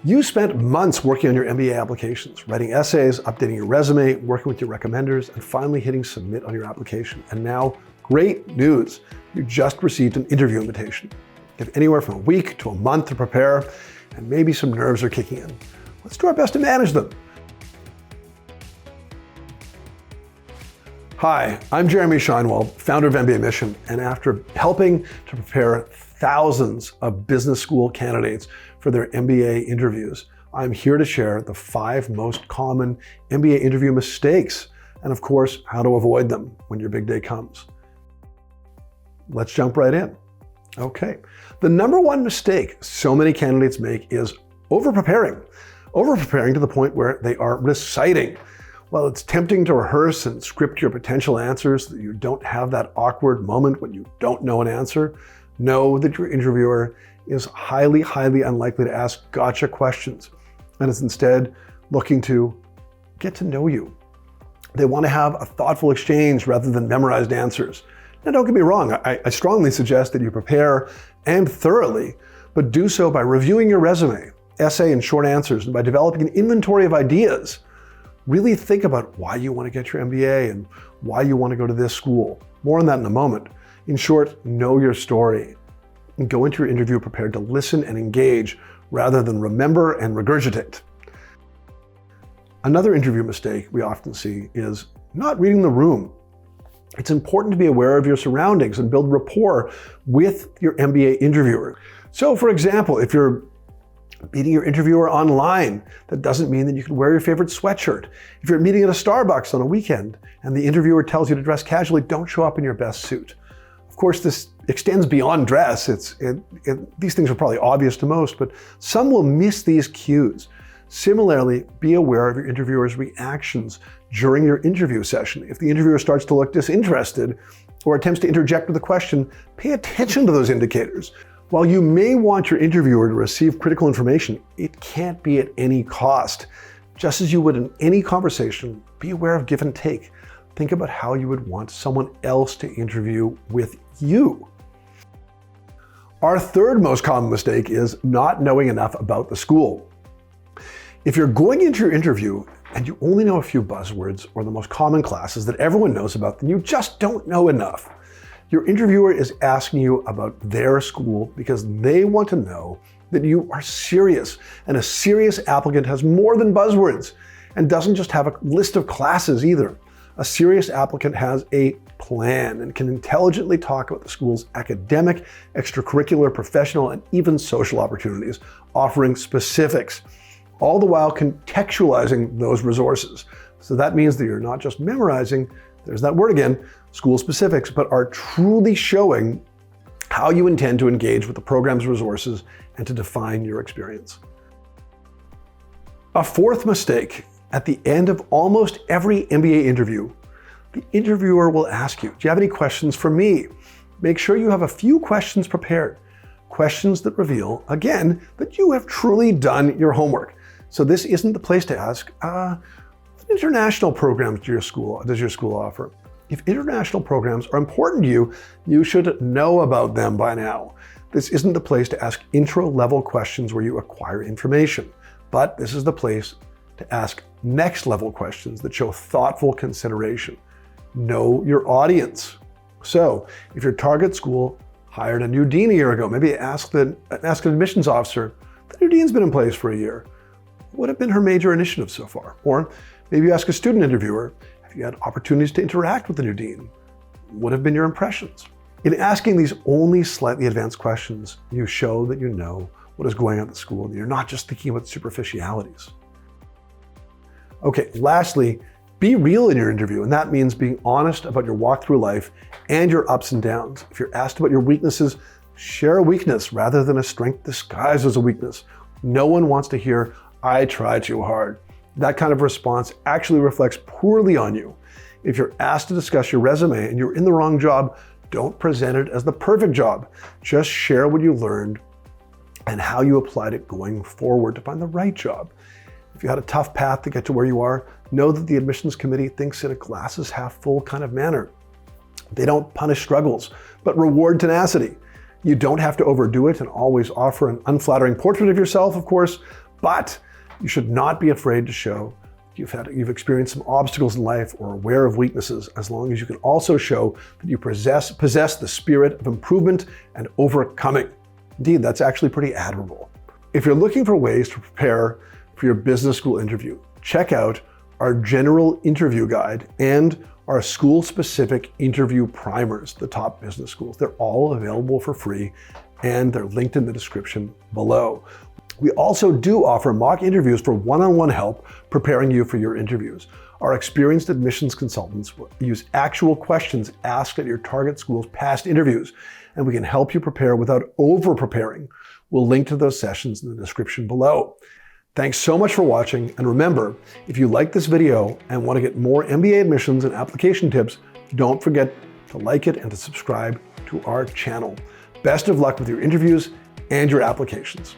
You spent months working on your MBA applications, writing essays, updating your resume, working with your recommenders, and finally hitting submit on your application. And now, great news, you just received an interview invitation. You have anywhere from a week to a month to prepare, and maybe some nerves are kicking in. Let's do our best to manage them. Hi, I'm Shinewald, founder of mbaMission, and after helping to prepare thousands of business school candidates for their MBA interviews, I'm here to share the 5 most common MBA interview mistakes, and of course, how to avoid them when your big day comes. Let's jump right in. Okay, the number one mistake so many candidates make is overpreparing. Overpreparing to the point where they are reciting. While it's tempting to rehearse and script your potential answers so that you don't have that awkward moment when you don't know an answer, know that your interviewer is highly, highly unlikely to ask gotcha questions and is instead looking to get to know you. They want to have a thoughtful exchange rather than memorized answers. Now, don't get me wrong, I strongly suggest that you prepare and thoroughly, but do so by reviewing your resume, essay, and short answers, and by developing an inventory of ideas. Really think about why you want to get your MBA and why you want to go to this school. More on that in a moment. In short, know your story and go into your interview prepared to listen and engage rather than remember and regurgitate. Another interview mistake we often see is not reading the room. It's important to be aware of your surroundings and build rapport with your MBA interviewer. So for example, if you're meeting your interviewer online, that doesn't mean that you can wear your favorite sweatshirt. If you're meeting at a Starbucks on a weekend and the interviewer tells you to dress casually, don't show up in your best suit. Of course, this extends beyond dress. These things are probably obvious to most, but some will miss these cues. Similarly, be aware of your interviewer's reactions during your interview session. If the interviewer starts to look disinterested or attempts to interject with a question, pay attention to those indicators. While you may want your interviewer to receive critical information, it can't be at any cost. Just as you would in any conversation, be aware of give and take. Think about how you would want someone else to interview with you. Our third most common mistake is not knowing enough about the school. If you're going into your interview and you only know a few buzzwords or the most common classes that everyone knows about, then you just don't know enough. Your interviewer is asking you about their school because they want to know that you are serious, and a serious applicant has more than buzzwords and doesn't just have a list of classes either. A serious applicant has a plan and can intelligently talk about the school's academic, extracurricular, professional, and even social opportunities, offering specifics, all the while contextualizing those resources. So that means that you're not just memorizing, there's that word again, school specifics, but are truly showing how you intend to engage with the program's resources and to define your experience. A fourth mistake, at the end of almost every MBA interview, the interviewer will ask you, do you have any questions for me? Make sure you have a few questions prepared. Questions that reveal, again, that you have truly done your homework. So this isn't the place to ask, what international programs does your school offer? If international programs are important to you, you should know about them by now. This isn't the place to ask intro-level questions where you acquire information, but this is the place to ask next-level questions that show thoughtful consideration. Know your audience. So if your target school hired a new dean a year ago, maybe ask an admissions officer, the new dean's been in place for a year. What have been her major initiatives so far? Or maybe you ask a student interviewer, have you had opportunities to interact with the new dean? What have been your impressions? In asking these only slightly advanced questions, you show that you know what is going on at the school, and you're not just thinking about superficialities. Okay, lastly, be real in your interview, and that means being honest about your walk through life and your ups and downs. If you're asked about your weaknesses, share a weakness rather than a strength disguised as a weakness. No one wants to hear, I try too hard. That kind of response actually reflects poorly on you. If you're asked to discuss your resume and you're in the wrong job, don't present it as the perfect job. Just share what you learned and how you applied it going forward to find the right job. If you had a tough path to get to where you are, know that the admissions committee thinks in a glasses half full kind of manner. They don't punish struggles, but reward tenacity. You don't have to overdo it and always offer an unflattering portrait of yourself, of course, But you should not be afraid to show you've experienced some obstacles in life or are aware of weaknesses, as long as you can also show that you possess the spirit of improvement and overcoming. Indeed, that's actually pretty admirable. If you're looking for ways to prepare for your business school interview, check out our general interview guide and our school-specific interview primers, the top business schools. They're all available for free, and they're linked in the description below. We also do offer mock interviews for one-on-one help preparing you for your interviews. Our experienced admissions consultants will use actual questions asked at your target school's past interviews, and we can help you prepare without over-preparing. We'll link to those sessions in the description below. Thanks so much for watching, and remember, if you like this video and want to get more MBA admissions and application tips, don't forget to like it and to subscribe to our channel. Best of luck with your interviews and your applications.